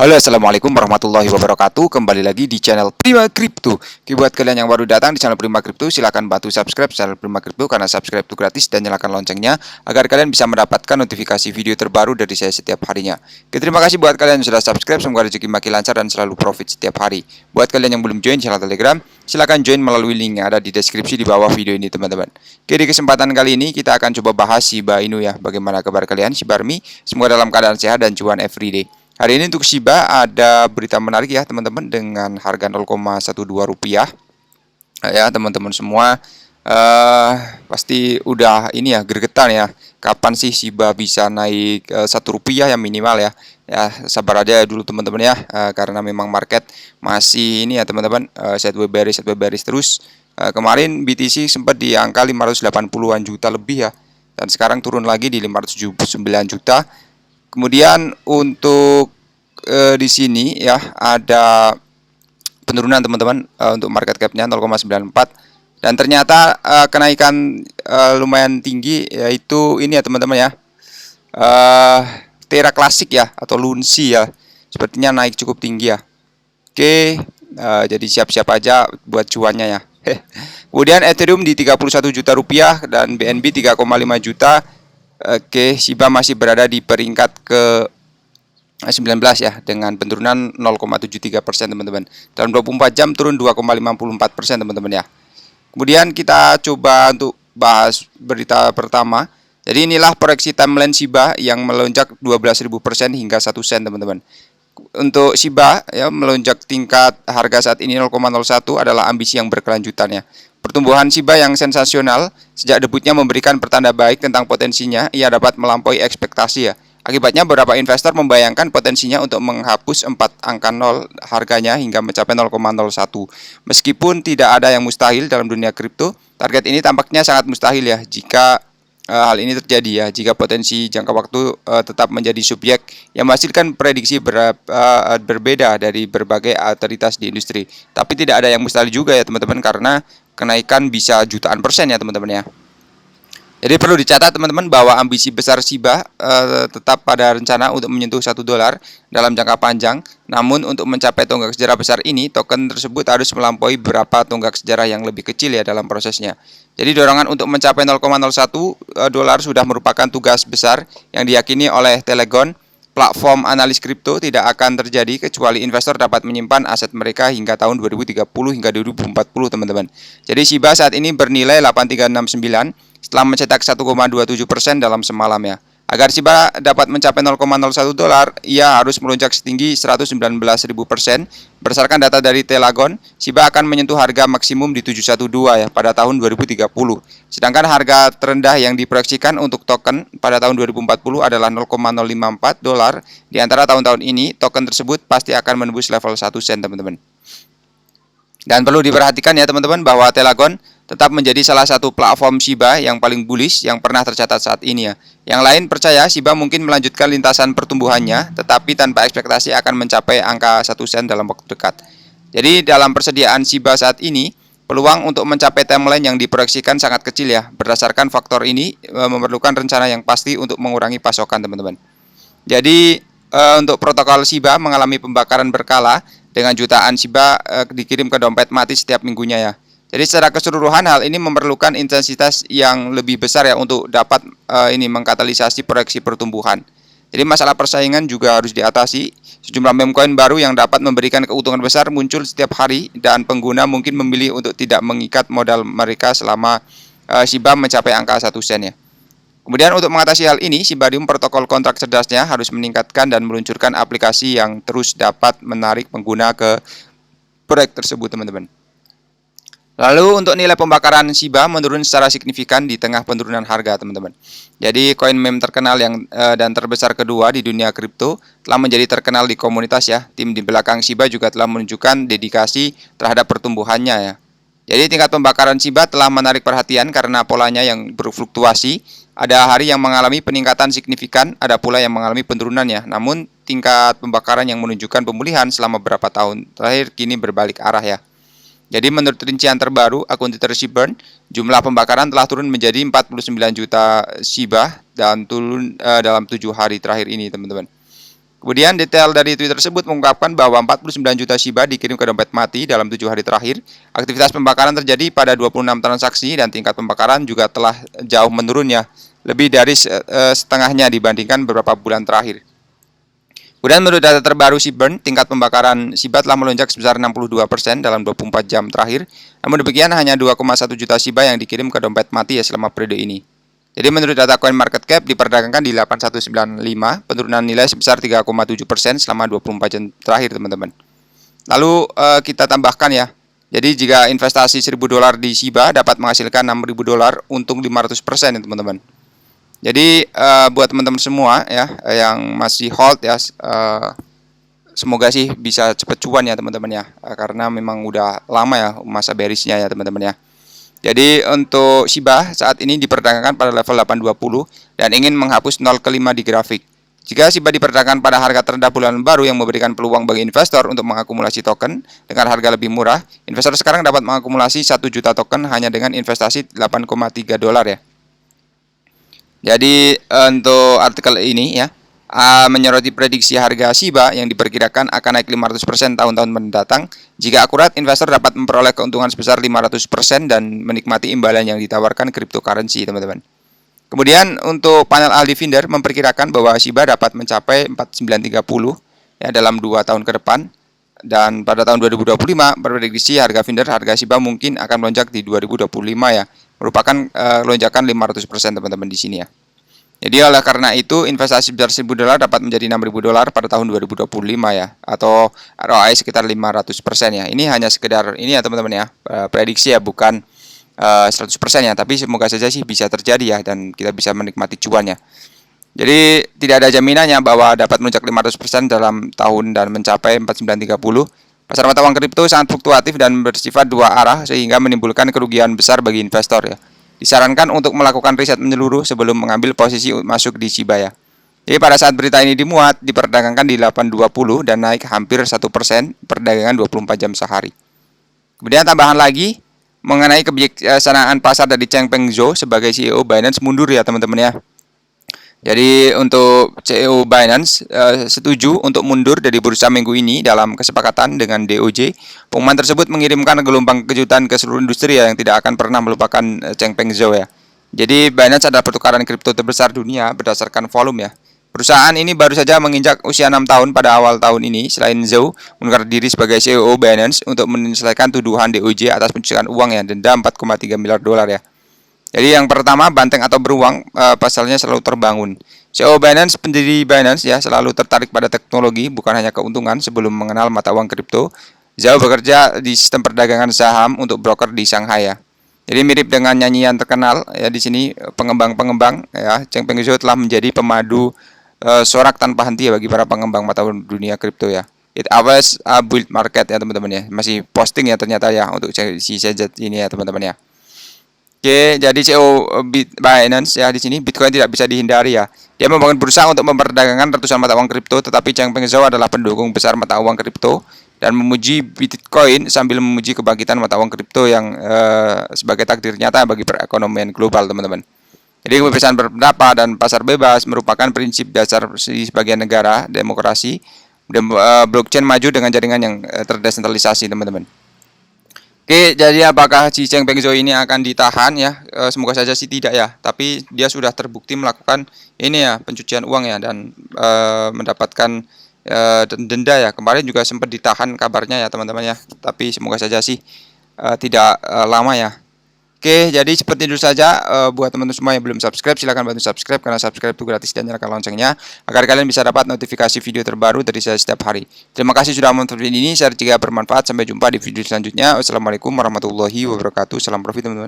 Halo, assalamualaikum warahmatullahi wabarakatuh. Kembali lagi di channel Prima Crypto. Oke, buat kalian yang baru datang di channel Prima Crypto, silahkan bantu subscribe channel Prima Crypto karena subscribe itu gratis, dan nyalakan loncengnya agar kalian bisa mendapatkan notifikasi video terbaru dari saya setiap harinya. Oke, terima kasih buat kalian yang sudah subscribe. Semoga rezeki makin lancar dan selalu profit setiap hari. Buat kalian yang belum join channel Telegram, silahkan join melalui link yang ada di deskripsi di bawah video ini, teman-teman. Oke, di kesempatan kali ini kita akan coba bahas Shiba Inu ya. Bagaimana kabar kalian, Shiba Army? Semoga dalam keadaan sehat dan cuan everyday. Hari ini untuk Shiba ada berita menarik ya teman-teman, dengan harga 0,12 rupiah ya teman-teman semua. Pasti udah ini ya, gregetan ya, kapan sih Shiba bisa naik 1 rupiah ya minimal ya. Ya sabar aja dulu teman-teman ya, karena memang market masih ini ya teman-teman, sideways bearish terus. Kemarin BTC sempat di angka 580-an juta lebih ya, dan sekarang turun lagi di 579 juta. Kemudian untuk di sini ya ada penurunan teman-teman, untuk market cap-nya 0,94, dan ternyata kenaikan lumayan tinggi, yaitu ini ya teman-teman ya, Terra Classic ya atau Lunsi ya, sepertinya naik cukup tinggi ya. Oke, jadi siap-siap aja buat cuannya ya. Kemudian Ethereum di 31 juta rupiah dan BNB 3,5 juta. Oke, Shiba masih berada di peringkat ke 19 ya, dengan penurunan 0,73% teman-teman. Dalam 24 jam turun 2,54% teman-teman ya. Kemudian kita coba untuk bahas berita pertama. Jadi inilah proyeksi timeline Shiba yang melonjak 12.000% hingga 1 sen teman-teman. Untuk Shiba ya, melonjak tingkat harga saat ini 0,01 adalah ambisi yang berkelanjutan ya. Pertumbuhan Shiba yang sensasional sejak debutnya memberikan pertanda baik tentang potensinya ia dapat melampaui ekspektasi ya. Akibatnya beberapa investor membayangkan potensinya untuk menghapus 4 angka 0 harganya hingga mencapai 0,01. Meskipun tidak ada yang mustahil dalam dunia kripto, target ini tampaknya sangat mustahil ya jika hal ini terjadi ya, jika potensi jangka waktu tetap menjadi subjek yang menghasilkan prediksi berbeda dari berbagai otoritas di industri. Tapi tidak ada yang mustahil juga ya teman-teman, karena kenaikan bisa jutaan persen ya teman-teman ya. Jadi perlu dicatat teman-teman bahwa ambisi besar Shiba tetap pada rencana untuk menyentuh $1 dalam jangka panjang. Namun untuk mencapai tonggak sejarah besar ini, token tersebut harus melampaui beberapa tonggak sejarah yang lebih kecil ya dalam prosesnya. Jadi dorongan untuk mencapai 0,01 dolar sudah merupakan tugas besar yang diyakini oleh Telegon. Platform analis kripto tidak akan terjadi kecuali investor dapat menyimpan aset mereka hingga tahun 2030 hingga 2040 teman-teman. Jadi Shiba saat ini bernilai 8369 setelah mencetak 1,27% dalam semalam ya. Agar Shiba dapat mencapai 0,01 dolar, ia harus melonjak setinggi 119.000%. Berdasarkan data dari Telegon, Shiba akan menyentuh harga maksimum di 712 ya pada tahun 2030. Sedangkan harga terendah yang diproyeksikan untuk token pada tahun 2040 adalah 0,054 dolar. Di antara tahun-tahun ini, token tersebut pasti akan menembus level 1 sen teman-teman. Dan perlu diperhatikan ya teman-teman bahwa Telegon tetap menjadi salah satu platform Shiba yang paling bullish yang pernah tercatat saat ini ya. Yang lain percaya Shiba mungkin melanjutkan lintasan pertumbuhannya, tetapi tanpa ekspektasi akan mencapai angka 1 sen dalam waktu dekat. Jadi dalam persediaan Shiba saat ini, peluang untuk mencapai timeline yang diproyeksikan sangat kecil ya. Berdasarkan faktor ini memerlukan rencana yang pasti untuk mengurangi pasokan teman-teman. Jadi untuk protokol Shiba mengalami pembakaran berkala dengan jutaan Shiba dikirim ke dompet mati setiap minggunya ya. Jadi secara keseluruhan hal ini memerlukan intensitas yang lebih besar ya untuk dapat mengkatalisasi proyeksi pertumbuhan. Jadi masalah persaingan juga harus diatasi. Sejumlah meme coin baru yang dapat memberikan keuntungan besar muncul setiap hari, dan pengguna mungkin memilih untuk tidak mengikat modal mereka selama Shiba mencapai angka 1 sen ya. Kemudian untuk mengatasi hal ini, Shibarium protokol kontrak cerdasnya harus meningkatkan dan meluncurkan aplikasi yang terus dapat menarik pengguna ke proyek tersebut teman-teman. Lalu untuk nilai pembakaran Shiba menurun secara signifikan di tengah penurunan harga teman-teman. Jadi koin meme terkenal yang dan terbesar kedua di dunia kripto telah menjadi terkenal di komunitas ya. Tim di belakang Shiba juga telah menunjukkan dedikasi terhadap pertumbuhannya ya. Jadi tingkat pembakaran Shiba telah menarik perhatian karena polanya yang berfluktuasi. Ada hari yang mengalami peningkatan signifikan, ada pula yang mengalami penurunan ya. Namun tingkat pembakaran yang menunjukkan pemulihan selama beberapa tahun terakhir kini berbalik arah ya. Jadi menurut rincian terbaru akun Twitter Shibburn, jumlah pembakaran telah turun menjadi 49 juta Shiba dan turun dalam 7 hari terakhir ini teman-teman. Kemudian detail dari tweet tersebut mengungkapkan bahwa 49 juta Shiba dikirim ke dompet mati dalam 7 hari terakhir. Aktivitas pembakaran terjadi pada 26 transaksi dan tingkat pembakaran juga telah jauh menurun ya, lebih dari setengahnya dibandingkan beberapa bulan terakhir. Kemudian menurut data terbaru Seaburn, tingkat pembakaran Shiba telah melonjak sebesar 62% dalam 24 jam terakhir. Namun demikian hanya 2,1 juta Shiba yang dikirim ke dompet mati ya selama periode ini. Jadi menurut data CoinMarketCap diperdagangkan di 8195, penurunan nilai sebesar 3,7% selama 24 jam terakhir teman-teman. Lalu kita tambahkan ya. Jadi jika investasi $1.000 di Shiba dapat menghasilkan $6.000, untung 500% ya teman-teman. Jadi buat teman-teman semua ya yang masih hold ya, semoga sih bisa cepat cuan ya teman-teman ya, karena memang udah lama ya masa bearishnya ya teman-teman ya. Jadi untuk Shiba saat ini diperdagangkan pada level 820 dan ingin menghapus 0 ke 5 di grafik. Jika Shiba diperdagangkan pada harga terendah bulan baru yang memberikan peluang bagi investor untuk mengakumulasi token dengan harga lebih murah, investor sekarang dapat mengakumulasi 1 juta token hanya dengan investasi $8,3 ya. Jadi untuk artikel ini ya menyoroti prediksi harga Shiba yang diperkirakan akan naik 500% tahun-tahun mendatang. Jika akurat, investor dapat memperoleh keuntungan sebesar 500% dan menikmati imbalan yang ditawarkan cryptocurrency, teman-teman. Kemudian untuk panel Aldi Finder memperkirakan bahwa Shiba dapat mencapai 4930 ya dalam 2 tahun ke depan. Dan pada tahun 2025 berprediksi harga Finder, harga Shiba mungkin akan melonjak di 2025 ya, merupakan lonjakan 500% teman-teman di sini ya. Jadi oleh karena itu investasi sebesar $1.000 dapat menjadi $6.000 pada tahun 2025 ya, atau ROI sekitar 500% ya. Ini hanya sekedar ini ya teman-teman ya, prediksi ya, bukan 100% ya, tapi semoga saja sih bisa terjadi ya dan kita bisa menikmati cuannya. Jadi tidak ada jaminannya bahwa dapat melonjak 500% dalam tahun dan mencapai 4930. Pasar mata uang kripto sangat fluktuatif dan bersifat dua arah sehingga menimbulkan kerugian besar bagi investor ya. Disarankan untuk melakukan riset menyeluruh sebelum mengambil posisi masuk di Shiba ya. Jadi pada saat berita ini dimuat, diperdagangkan di 820 dan naik hampir 1% perdagangan 24 jam sehari. Kemudian tambahan lagi mengenai kebijaksanaan pasar dari Changpeng Zhou sebagai CEO Binance mundur ya teman-teman ya. Jadi untuk CEO Binance setuju untuk mundur dari bursa minggu ini dalam kesepakatan dengan DOJ. Pengumuman tersebut mengirimkan gelombang kejutan ke seluruh industri ya, yang tidak akan pernah melupakan Changpeng Zhou ya. Jadi Binance adalah pertukaran kripto terbesar dunia berdasarkan volume ya. Perusahaan ini baru saja menginjak usia 6 tahun pada awal tahun ini. Selain Zhou mengangkat diri sebagai CEO Binance untuk menyelesaikan tuduhan DOJ atas pencucian uang ya, denda $4,3 miliar ya. Jadi yang pertama, banteng atau beruang pasalnya selalu terbangun. CEO Binance, pendiri Binance ya, selalu tertarik pada teknologi bukan hanya keuntungan. Sebelum mengenal mata uang kripto, Zhou bekerja di sistem perdagangan saham untuk broker di Shanghai ya. Jadi mirip dengan nyanyian terkenal ya di sini, pengembang-pengembang ya, Changpeng Zhou telah menjadi pemadu sorak tanpa henti ya bagi para pengembang mata uang dunia kripto ya. It always a bull market ya teman-teman ya. Masih posting ya ternyata ya untuk si CZ ini ya teman-teman ya. Oke, jadi CEO Binance ya di sini, Bitcoin tidak bisa dihindari ya. Dia membangun bursa untuk memperdagangkan ratusan mata uang kripto, tetapi Changpeng Zhou adalah pendukung besar mata uang kripto dan memuji Bitcoin sambil memuji kebangkitan mata uang kripto yang sebagai takdir nyata bagi perekonomian global, teman-teman. Jadi kebebasan berpendapat dan pasar bebas merupakan prinsip dasar di sebagian negara demokrasi, dan blockchain maju dengan jaringan yang terdesentralisasi, teman-teman. Oke, jadi apakah si Changpeng Zhou ini akan ditahan ya? Semoga saja sih tidak ya. Tapi dia sudah terbukti melakukan ini ya, pencucian uang ya, dan mendapatkan denda ya. Kemarin juga sempat ditahan kabarnya ya teman-teman ya. Tapi semoga saja sih tidak lama ya. Oke, jadi seperti itu saja. Buat teman-teman semua yang belum subscribe, silahkan bantu subscribe karena subscribe itu gratis dan nyalakan loncengnya agar kalian bisa dapat notifikasi video terbaru dari saya setiap hari. Terima kasih sudah menonton video ini. Saya jika bermanfaat. Sampai jumpa di video selanjutnya. Wassalamualaikum warahmatullahi wabarakatuh. Salam profit teman-teman.